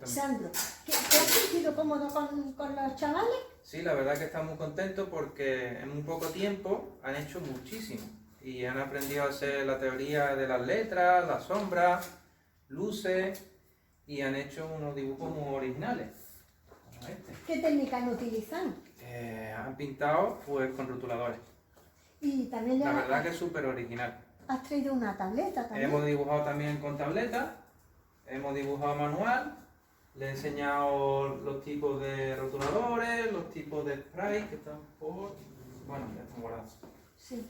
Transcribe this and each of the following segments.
Sandro, ¿te has sentido cómodo con los chavales? Sí, la verdad que están muy contentos porque en muy poco tiempo han hecho muchísimo y han aprendido a hacer la teoría de las letras, las sombras, luces y han hecho unos dibujos muy originales, como este. ¿Qué técnicas utilizan? Han pintado pues con rotuladores. Y también La verdad que es súper original. has traído una tableta también. Hemos dibujado también con tableta, hemos dibujado manual, le he enseñado los tipos de rotuladores, los tipos de spray que están por... bueno, ya están guardados. Sí.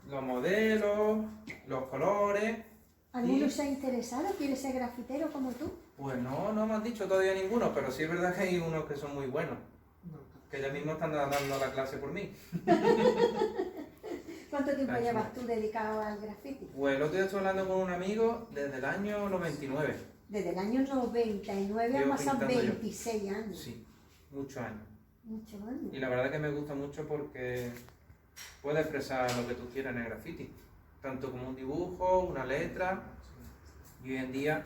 Los modelos, los colores... ¿Alguno se ha interesado? ¿Quiere ser grafitero como tú? Pues no me han dicho todavía ninguno, pero sí es verdad que hay unos que son muy buenos. Que ya mismo están dando la clase por mí. ¿Cuánto tiempo llevas tú dedicado al graffiti? Pues el otro día estuve hablando con un amigo desde el año 99. Desde el año 99 han pasado 26 años. Sí, muchos años. Muchos años. Y la verdad que me gusta mucho porque puede expresar lo que tú quieras en el graffiti. Tanto como un dibujo, una letra. Y hoy en día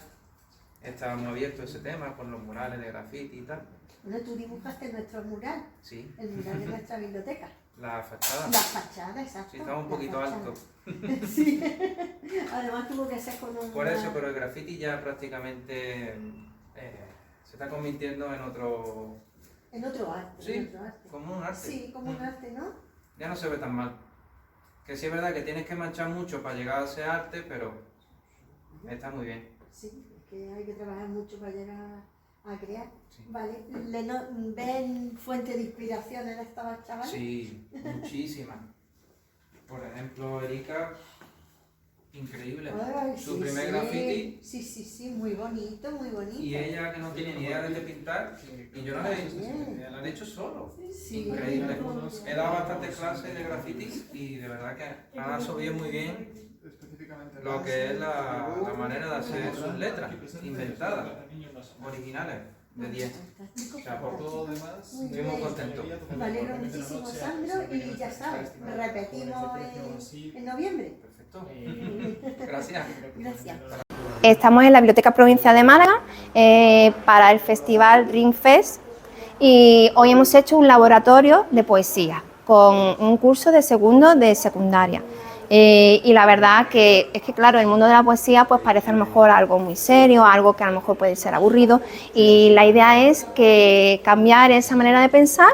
está muy abierto ese tema con los murales de graffiti y tal. Bueno, tú dibujaste nuestro mural. Sí. El mural de nuestra biblioteca. La fachada. La fachada, exacto. Sí, estaba un poquito alto. Sí. Además tuvo que ser con un... Por eso, pero el graffiti ya prácticamente se está convirtiendo en otro... En otro arte. Sí, en otro arte. como un arte. Sí, como un arte, ¿no? Ya no se ve tan mal. Que sí es verdad que tienes que manchar mucho para llegar a ese arte, pero está muy bien. Sí, es que hay que trabajar mucho para llegar a crear. Sí. Vale, ¿ven fuente de inspiración en estos chavales? Sí, muchísimas. Por ejemplo, Erika, increíble. Ay, Su sí, primer sí. graffiti. Sí, muy bonito, muy bonito. Y ella que no tiene ni idea de pintar, y yo no la he hecho, la han hecho solo. Sí, Increíble. muy He dado bastantes clases de graffiti y de verdad que han absorbido muy bien lo que es la manera de hacer sus letras, inventadas, originales, de 10. O sea, por todo lo demás, estoy muy contento. Me alegro muchísimo, Sandro, y ya sabes, repetimos en noviembre. Perfecto. Gracias. Gracias. Estamos en la Biblioteca Provincia de Málaga para el Festival Dream Fest y hoy hemos hecho un laboratorio de poesía con un curso de segundo de secundaria. Y la verdad que es que claro, el mundo de la poesía pues parece a lo mejor algo muy serio, algo que a lo mejor puede ser aburrido y la idea es que cambiar esa manera de pensar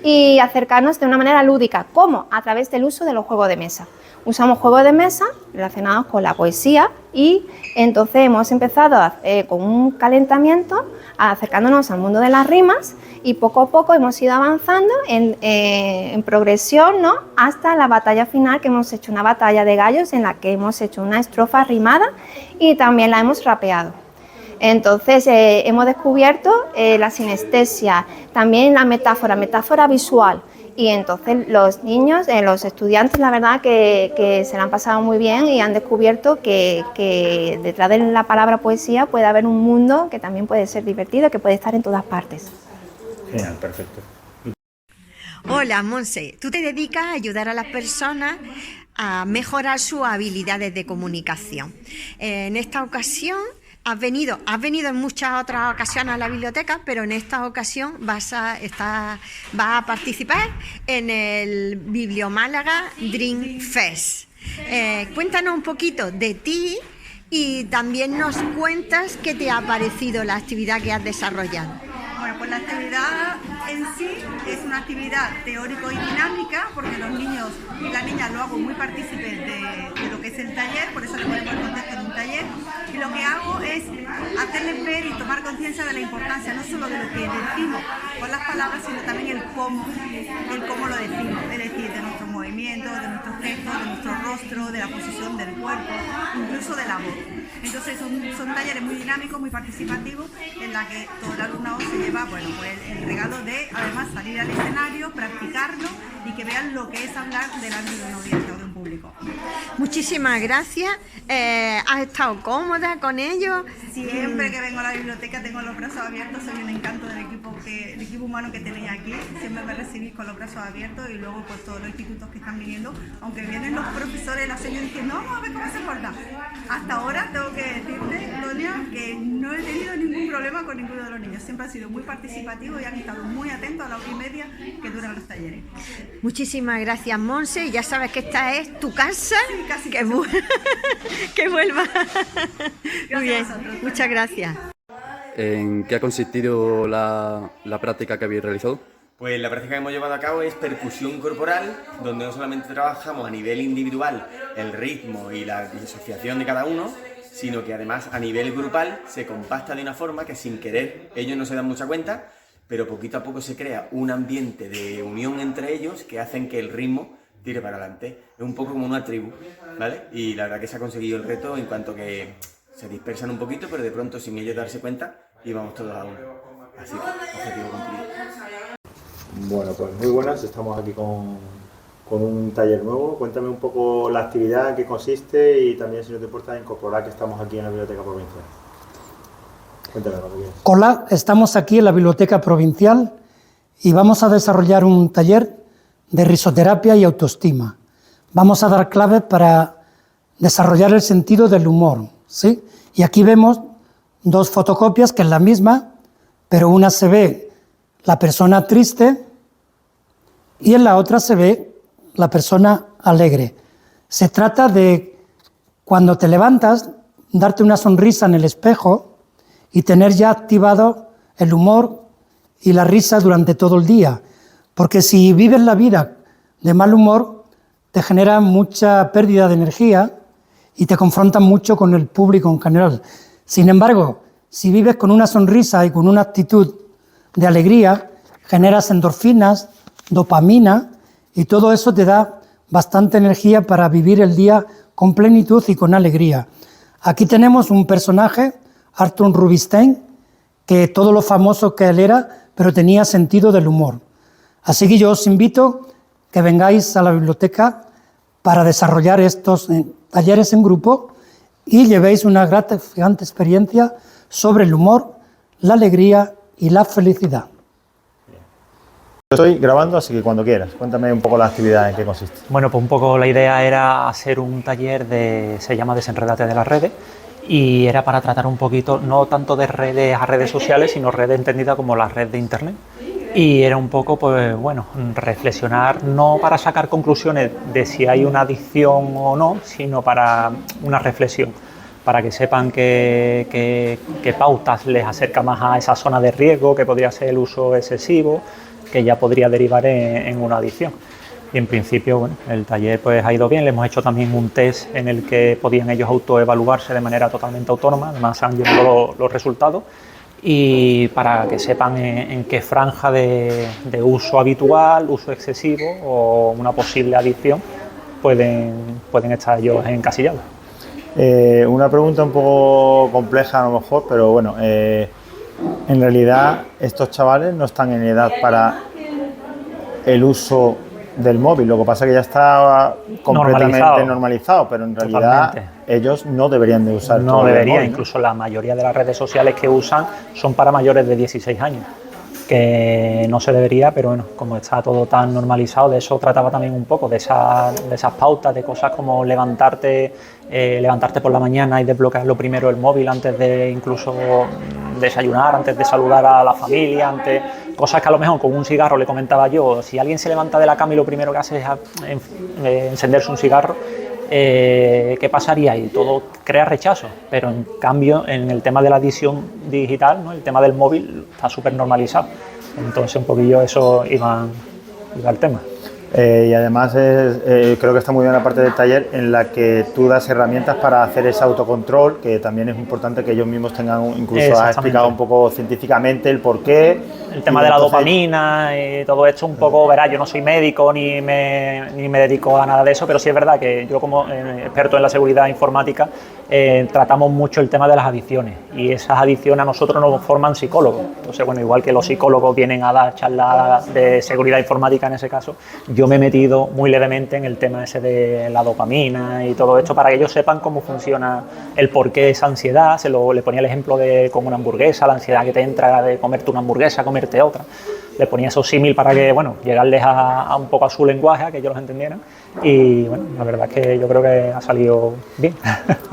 y acercarnos de una manera lúdica. ¿Cómo? A través del uso de los juegos de mesa. Usamos juegos de mesa relacionados con la poesía y entonces hemos empezado con un calentamiento, acercándonos al mundo de las rimas y poco a poco hemos ido avanzando en progresión, ¿no? Hasta la batalla final, que hemos hecho una batalla de gallos en la que hemos hecho una estrofa rimada y también la hemos rapeado. Entonces hemos descubierto la sinestesia, también la metáfora visual. Y entonces los niños, los estudiantes, la verdad que se la han pasado muy bien y han descubierto que detrás de la palabra poesía puede haber un mundo que también puede ser divertido, que puede estar en todas partes. Genial, perfecto. Hola, Monse. Tú te dedicas a ayudar a las personas a mejorar sus habilidades de comunicación. En esta ocasión has venido en muchas otras ocasiones a la biblioteca, pero en esta ocasión vas a participar en el Bibliomálaga Dream Fest. Cuéntanos un poquito de ti y también nos cuentas qué te ha parecido la actividad que has desarrollado. Bueno, pues la actividad en sí es una actividad teórico y dinámica, porque los niños y las niñas lo hago muy partícipes de lo que es el taller, por eso le ponemos el contexto de un taller, y lo que hago es hacerles ver y tomar conciencia de la importancia no solo de lo que decimos con las palabras, sino también el cómo lo decimos, es decir, de nuestros movimientos, de nuestros gestos, de nuestro rostro, de la posición del cuerpo, incluso de la voz. Entonces son talleres muy dinámicos, muy participativos, en la que todo el alumnado se lleva pues el regalo de además salir al escenario, practicarlo y que vean lo que es hablar delante de una audiencia o de un público. Muchísimas gracias. ¿Has estado cómoda con ellos? Siempre que vengo a la biblioteca tengo los brazos abiertos, soy un encanto del equipo humano que tenéis aquí, siempre me recibís con los brazos abiertos y luego pues todos los institutos que están viniendo, aunque vienen los profesores, las señoras diciendo, no, vamos a ver cómo se porta. Hasta ahora tengo que decirte, Tonia, que no he tenido ningún problema con ninguno de los niños. Siempre han sido muy participativos y han estado muy atentos a la hora y media que duran los talleres. Muchísimas gracias, Monse. Ya sabes que esta es tu casa. Sí, casi. Que vuelva. Muy bien, a vosotros. muchas gracias. ¿En qué ha consistido la práctica que habéis realizado? Pues la práctica que hemos llevado a cabo es percusión corporal, donde no solamente trabajamos a nivel individual el ritmo y la disociación de cada uno, sino que además a nivel grupal se compacta de una forma que sin querer ellos no se dan mucha cuenta, pero poquito a poco se crea un ambiente de unión entre ellos que hacen que el ritmo tire para adelante. Es un poco como una tribu, ¿vale? Y la verdad que se ha conseguido el reto en cuanto que se dispersan un poquito, pero de pronto sin ellos darse cuenta íbamos todos a uno. Así que objetivo cumplido. Bueno, pues muy buenas, estamos aquí con un taller nuevo. Cuéntame un poco la actividad, en qué consiste y también, si no te importa, incorporar que estamos aquí en la Biblioteca Provincial. Cuéntame lo que quieras. Hola, estamos aquí en la Biblioteca Provincial y vamos a desarrollar un taller de risoterapia y autoestima. Vamos a dar claves para desarrollar el sentido del humor, ¿sí? Y aquí vemos dos fotocopias, que es la misma, pero una se ve la persona triste y en la otra se ve la persona alegre. Se trata de, cuando te levantas, darte una sonrisa en el espejo y tener ya activado el humor y la risa durante todo el día. Porque si vives la vida de mal humor, te genera mucha pérdida de energía y te confronta mucho con el público en general. Sin embargo, si vives con una sonrisa y con una actitud de alegría, generas endorfinas, dopamina, y todo eso te da bastante energía para vivir el día con plenitud y con alegría. Aquí tenemos un personaje, Arthur Rubinstein, que todo lo famoso que él era, pero tenía sentido del humor. Así que yo os invito que vengáis a la biblioteca para desarrollar estos talleres en grupo y llevéis una gratificante experiencia sobre el humor, la alegría y la felicidad. Estoy grabando, así que cuando quieras, cuéntame un poco la actividad, en qué consiste. Bueno, pues un poco la idea era hacer un taller se llama Desenrédate de las redes, y era para tratar un poquito, no tanto de redes a redes sociales, sino redes entendidas como la red de internet. Y era un poco, pues bueno, reflexionar, no para sacar conclusiones de si hay una adicción o no, sino para una reflexión, para que sepan qué pautas les acerca más a esa zona de riesgo, que podría ser el uso excesivo, que ya podría derivar en una adicción. Y en principio, bueno, el taller pues ha ido bien. Le hemos hecho también un test en el que podían ellos autoevaluarse de manera totalmente autónoma, además han llegado los resultados, y para que sepan en qué franja de uso habitual, uso excesivo o una posible adicción pueden estar ellos encasillados. Una pregunta un poco compleja a lo mejor, pero bueno, en realidad estos chavales no están en edad para el uso del móvil, lo que pasa es que ya está completamente normalizado, pero en realidad ellos no deberían de usar. No deberían, incluso la mayoría de las redes sociales que usan son para mayores de 16 años, que no se debería, pero bueno, como está todo tan normalizado, de eso trataba también un poco, de esas pautas, de cosas como levantarte por la mañana y desbloquear lo primero el móvil antes de incluso desayunar, antes de saludar a la familia, cosas que a lo mejor con un cigarro, le comentaba yo, si alguien se levanta de la cama y lo primero que hace es encenderse un cigarro, ¿qué pasaría? Y todo crea rechazo, pero en cambio en el tema de la adicción digital, ¿no? El tema del móvil está súper normalizado, entonces un poquillo eso iba el tema. Y además creo que está muy bien la parte del taller en la que tú das herramientas para hacer ese autocontrol, que también es importante que ellos mismos tengan, incluso has explicado un poco científicamente el porqué. El tema de la dopamina y todo esto un poco, verás, yo no soy médico ni me dedico a nada de eso, pero sí es verdad que yo como experto en la seguridad informática tratamos mucho el tema de las adicciones, y esas adicciones a nosotros nos forman psicólogos. Entonces, bueno, igual que los psicólogos vienen a dar charlas de seguridad informática en ese caso, yo me he metido muy levemente en el tema ese de la dopamina y todo esto para que ellos sepan cómo funciona, el porqué de esa ansiedad. Le ponía el ejemplo de como una hamburguesa, la ansiedad que te entra de comerte una hamburguesa, comerte otra. Le ponía esos símil para que, bueno, llegarles a un poco a su lenguaje, a que ellos los entendieran. Y bueno, la verdad es que yo creo que ha salido bien.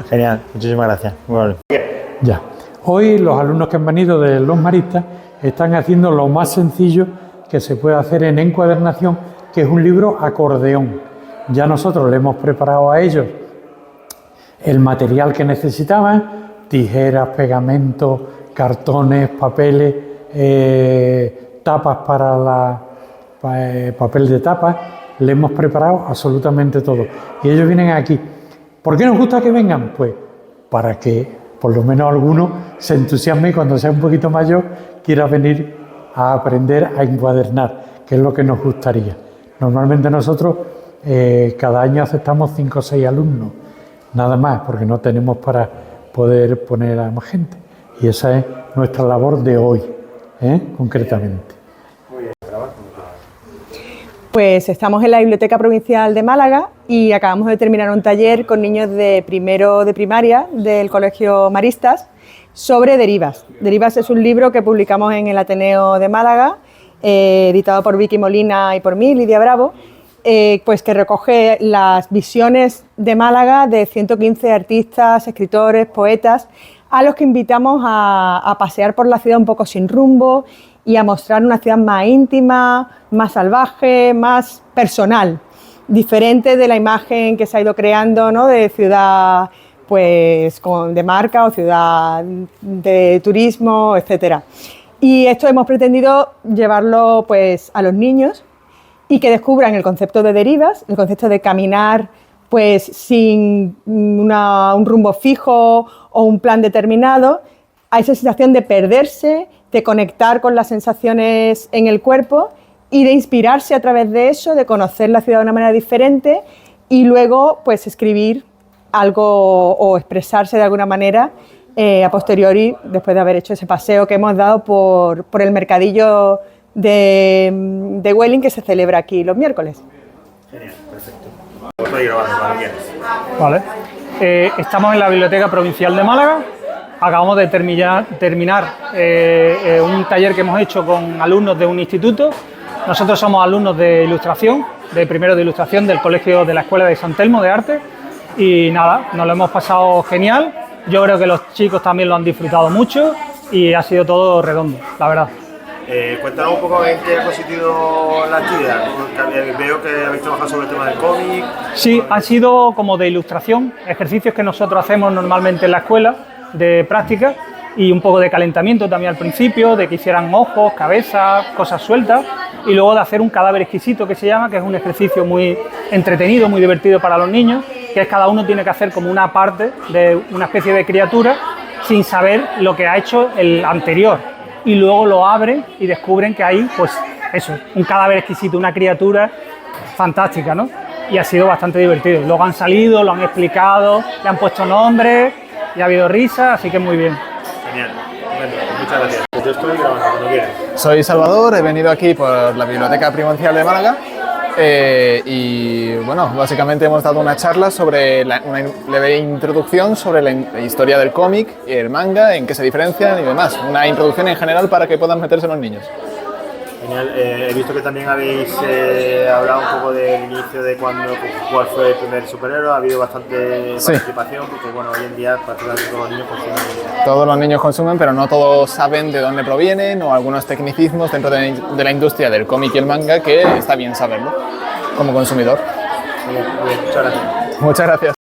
Genial, muchísimas gracias. Muy bien. Ya. Hoy los alumnos que han venido de los maristas están haciendo lo más sencillo que se puede hacer en encuadernación, que es un libro acordeón. Ya nosotros le hemos preparado a ellos el material que necesitaban, tijeras, pegamentos, cartones, papeles, tapas para papel de tapa. Le hemos preparado absolutamente todo. Y ellos vienen aquí. ¿Por qué nos gusta que vengan? Pues para que por lo menos alguno se entusiasme y cuando sea un poquito mayor quiera venir a aprender a encuadernar, que es lo que nos gustaría. Normalmente nosotros cada año aceptamos 5 o 6 alumnos, nada más, porque no tenemos para poder poner a más gente. Y esa es nuestra labor de hoy, concretamente. Pues estamos en la Biblioteca Provincial de Málaga y acabamos de terminar un taller con niños de primero de primaria del Colegio Maristas sobre derivas. Derivas es un libro que publicamos en el Ateneo de Málaga, editado por Vicky Molina y por mí, Lidia Bravo, pues que recoge las visiones de Málaga de 115 artistas, escritores, poetas, a los que invitamos a pasear por la ciudad un poco sin rumbo y a mostrar una ciudad más íntima, más salvaje, más personal, diferente de la imagen que se ha ido creando, ¿no?, de ciudad pues de marca o ciudad de turismo, etcétera. Y esto hemos pretendido llevarlo pues a los niños y que descubran el concepto de derivas, el concepto de caminar pues sin un rumbo fijo o un plan determinado, a esa sensación de perderse, de conectar con las sensaciones en el cuerpo y de inspirarse a través de eso, de conocer la ciudad de una manera diferente y luego pues escribir algo o expresarse de alguna manera a posteriori, después de haber hecho ese paseo que hemos dado por el mercadillo de Welling que se celebra aquí los miércoles. Genial, perfecto. Estoy grabando cuando quieras. Vale. Estamos en la Biblioteca Provincial de Málaga. Acabamos de terminar un taller que hemos hecho con alumnos de un instituto. Nosotros somos alumnos de ilustración, de primero de ilustración del colegio de la Escuela de San Telmo de Arte. Y nada, nos lo hemos pasado genial. Yo creo que los chicos también lo han disfrutado mucho y ha sido todo redondo, la verdad. Cuéntanos un poco en qué ha consistido la actividad. Veo que habéis trabajado sobre el tema del cómic. Sí, han sido como de ilustración, ejercicios que nosotros hacemos normalmente en la escuela de práctica y un poco de calentamiento también al principio, de que hicieran ojos, cabezas, cosas sueltas y luego de hacer un cadáver exquisito que se llama, que es un ejercicio muy entretenido, muy divertido para los niños, que es cada uno tiene que hacer como una parte de una especie de criatura sin saber lo que ha hecho el anterior y luego lo abren y descubren que hay pues eso, un cadáver exquisito, una criatura fantástica, ¿no? Y ha sido bastante divertido. Luego han salido, lo han explicado, le han puesto nombres y ha habido risas, así que muy bien. Genial, bueno, muchas gracias. Yo estoy grabando cuando quieras. Soy Salvador, he venido aquí por la Biblioteca Provincial de Málaga y bueno, básicamente hemos dado una charla sobre una leve introducción sobre la historia del cómic y el manga, en qué se diferencian y demás. Una introducción en general para que puedan meterse los niños. Genial, he visto que también habéis hablado un poco del inicio de cuál fue el primer superhéroe, ha habido bastante participación, porque bueno, hoy en día prácticamente todos los niños consumen. Todos los niños consumen, pero no todos saben de dónde provienen o algunos tecnicismos dentro de la industria del cómic y el manga que está bien saberlo como consumidor. Muy bien, muchas gracias. Muchas gracias.